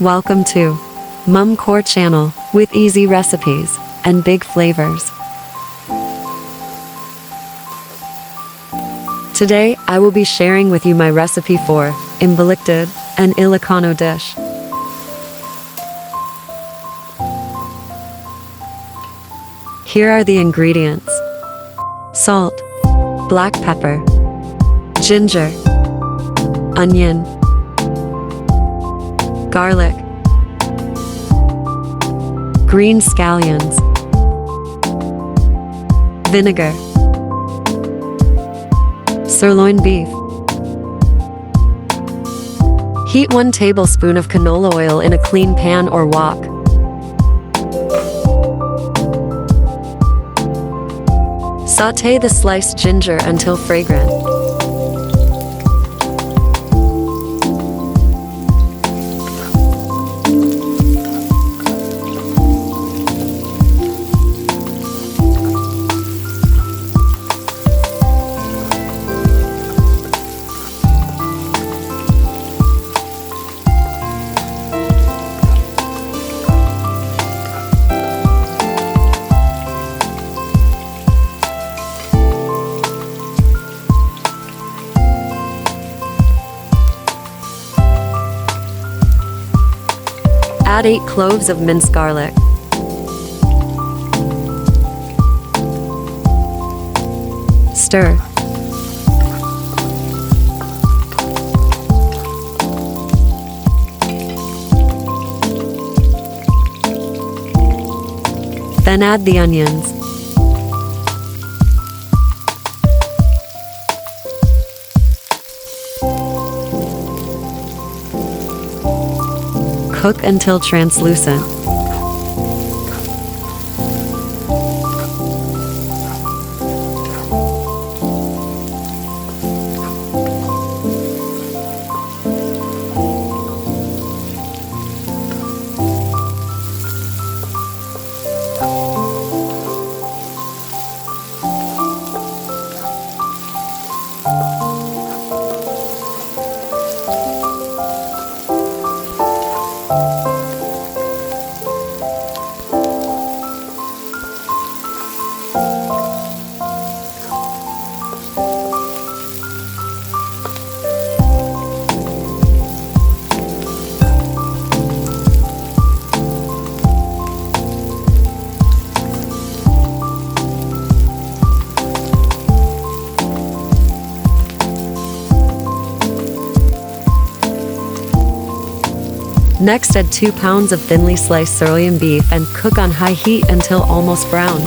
Welcome to Mum Core channel with easy recipes and big flavors. Today, I will be sharing with you my recipe for Imbaliktad, an Ilocano dish. Here are the ingredients: salt, black pepper, ginger, onion, garlic, green scallions, vinegar, sirloin beef. Heat 1 tablespoon of canola oil in a clean pan or wok. Sauté the sliced ginger until fragrant. Add 8 cloves of minced garlic. Stir. Then add the onions. Cook until translucent. Next, add 2 pounds of thinly sliced sirloin beef and cook on high heat until almost brown.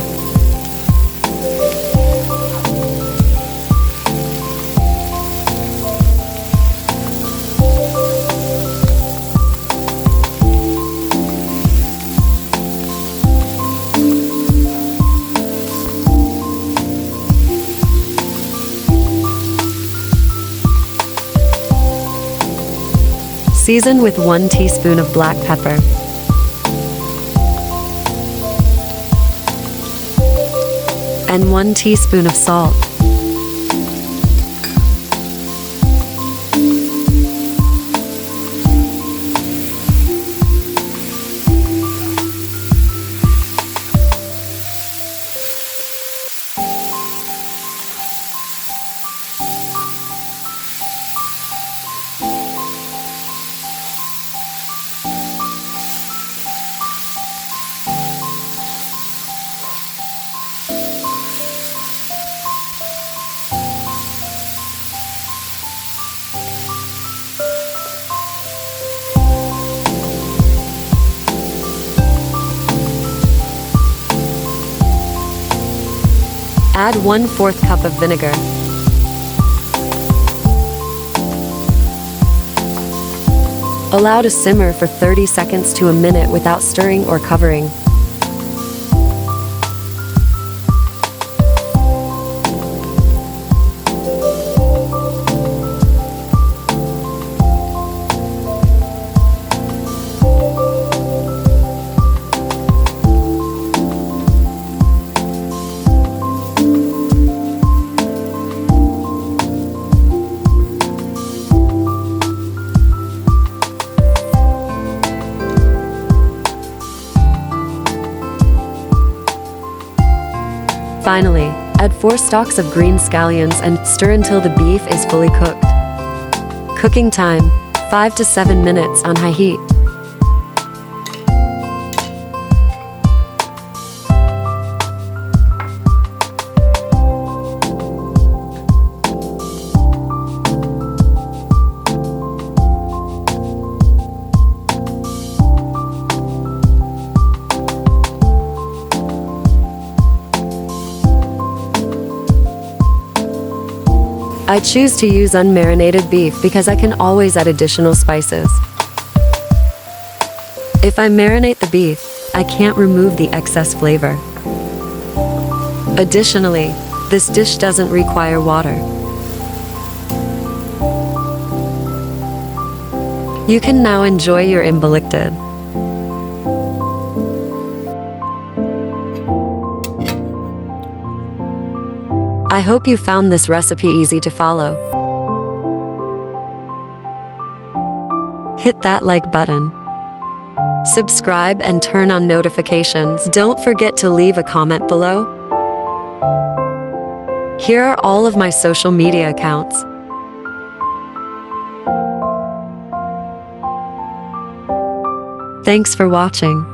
Season with 1 teaspoon of black pepper, and 1 teaspoon of salt. Add 1/4 cup of vinegar. Allow to simmer for 30 seconds to a minute without stirring or covering. Finally, add 4 stalks of green scallions and stir until the beef is fully cooked. Cooking time, 5 to 7 minutes on high heat. I choose to use unmarinated beef because I can always add additional spices. If I marinate the beef, I can't remove the excess flavor. Additionally, this dish doesn't require water. You can now enjoy your Imbaliktad. I hope you found this recipe easy to follow. Hit that like button. Subscribe and turn on notifications. Don't forget to leave a comment below. Here are all of my social media accounts. Thanks for watching.